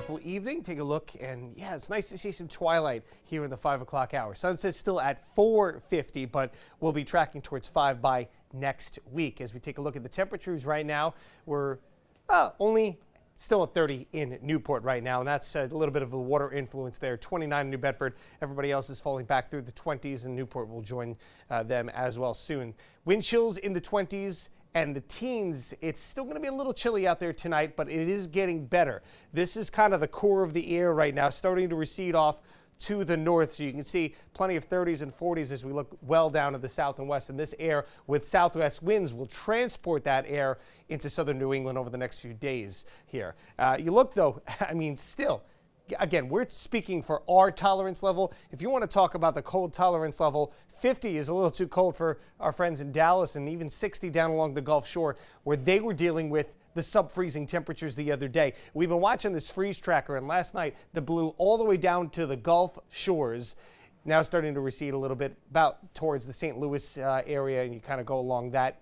beautiful evening. Take a look, and yeah, it's nice to see some twilight here in the 5 o'clock hour. Sunset's still at 4:50, but we'll be tracking towards 5 by next week. As we take a look at the temperatures right now, we're only still at 30 in Newport right now, and that's a little bit of a water influence there. 29 in New Bedford. Everybody else is falling back through the 20s, and Newport will join them as well soon. Wind chills in the 20s. And the teens, it's still going to be a little chilly out there tonight, but it is getting better. This is kind of the core of the air right now, starting to recede off to the north. So you can see plenty of 30s and 40s as we look well down to the south and west. And this air with southwest winds will transport that air into southern New England over the next few days here. You look, though, I mean, still. Again, we're speaking for our tolerance level. If you want to talk about the cold tolerance level, 50 is a little too cold for our friends in Dallas, and even 60 down along the Gulf Shore, where they were dealing with the sub-freezing temperatures the other day. We've been watching this freeze tracker, and last night the blew all the way down to the Gulf Shores. Now starting to recede a little bit about towards the St. Louis area, and you kind of go along that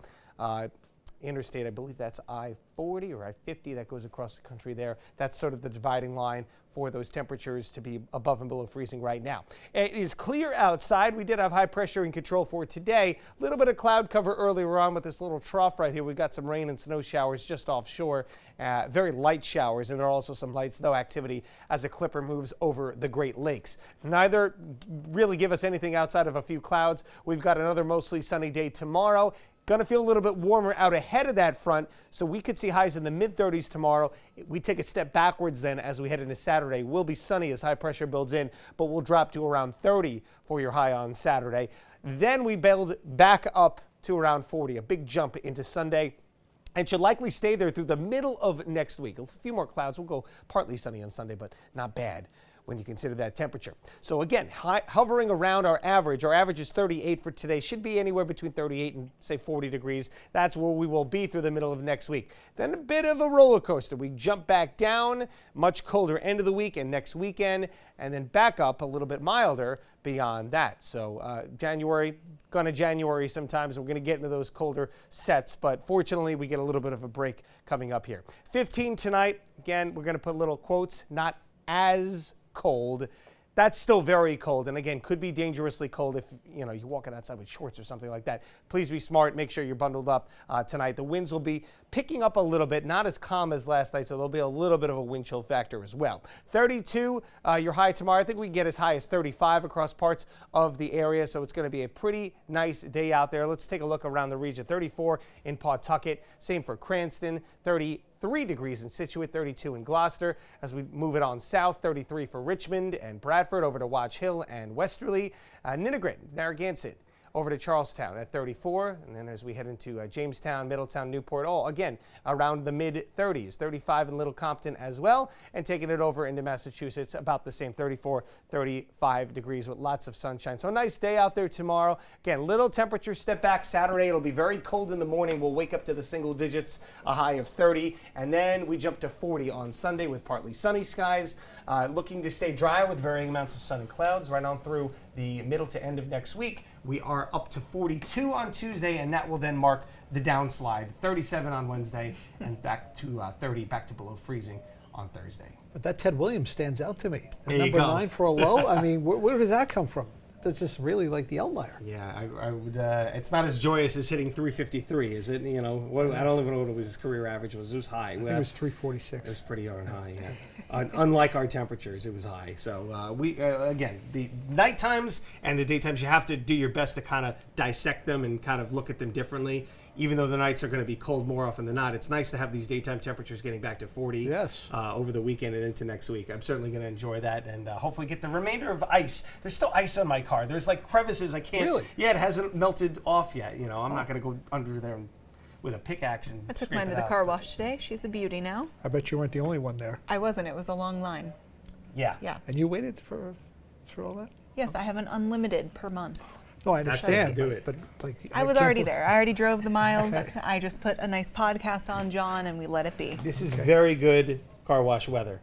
interstate. I believe that's I-40 or I-50 that goes across the country there. That's sort of the dividing line for those temperatures to be above and below freezing right now. It is clear outside. We did have high pressure in control for today. A little bit of cloud cover earlier on with this little trough right here. We've got some rain and snow showers just offshore, very light showers, and there are also some light snow activity as a clipper moves over the Great Lakes. Neither really give us anything outside of a few clouds. We've got another mostly sunny day tomorrow. Going to feel a little bit warmer out ahead of that front, so we could see highs in the mid-30s tomorrow. We take a step backwards then as we head into Saturday. We'll be sunny as high pressure builds in, but we'll drop to around 30 for your high on Saturday. Then we build back up to around 40, a big jump into Sunday, and should likely stay there through the middle of next week. A few more clouds. We'll go partly sunny on Sunday, but not bad when you consider that temperature. So again, hovering around our average. Our average is 38 for today. Should be anywhere between 38 and say 40 degrees. That's where we will be through the middle of next week. Then a bit of a roller coaster. We jump back down, much colder end of the week and next weekend, and then back up a little bit milder beyond that. So January sometimes. We're going to get into those colder sets, but fortunately we get a little bit of a break coming up here. 15 tonight. Again, we're going to put little quotes, not as cold. That's still very cold, and again, could be dangerously cold if you're walking outside with shorts or something like that. Please be smart. Make sure you're bundled up tonight. The winds will be picking up a little bit, not as calm as last night, so there'll be a little bit of a wind chill factor as well. 32, your high tomorrow. I think we can get as high as 35 across parts of the area, so it's going to be a pretty nice day out there. Let's take a look around the region. 34 in Pawtucket, same for Cranston, 33 degrees in Scituate, 32 in Gloucester. As we move it on south, 33 for Richmond and Bradford, over to Watch Hill and Westerly. Ninnegrit, Narragansett, over to Charlestown at 34, and then as we head into Jamestown, Middletown, Newport, again around the mid-30s, 35 in Little Compton as well, and taking it over into Massachusetts, about the same, 34, 35 degrees with lots of sunshine. So a nice day out there tomorrow. Again, little temperature step back Saturday. It'll be very cold in the morning. We'll wake up to the single digits, a high of 30, and then we jump to 40 on Sunday with partly sunny skies, looking to stay dry with varying amounts of sun and clouds right on through the middle to end of next week. We are up to 42 on Tuesday, and that will then mark the downslide. 37 on Wednesday, and back to 30, back to below freezing on Thursday. But that Ted Williams stands out to me. There Number you go. 9 for a low. I mean, where does that come from? That's just really like the outlier. Yeah, I would. It's not as joyous as hitting 353, is it? I don't even know what his career average was. It was high. I think it was 346. It was pretty darn high. Yeah. Unlike our temperatures, it was high. So we again, the night times and the daytimes, you have to do your best to kind of dissect them and kind of look at them differently. Even though the nights are going to be cold more often than not, it's nice to have these daytime temperatures getting back to 40 over the weekend and into next week. I'm certainly going to enjoy that and hopefully get the remainder of ice. There's still ice on my car. There's like crevices I can't. Really? Yeah, it hasn't melted off yet. I'm not going to go under there with a pickaxe and I took scrape mine it to the out. car wash today. She's a beauty now. I bet you weren't the only one there. I wasn't. It was a long line. Yeah. Yeah. And you waited for all that? Yes, I have an unlimited per month. No, I That's how you understand. do it. But like, I was can't already believe- there. I already drove the miles. I just put a nice podcast on, John, and we let it be. This is very good car wash weather.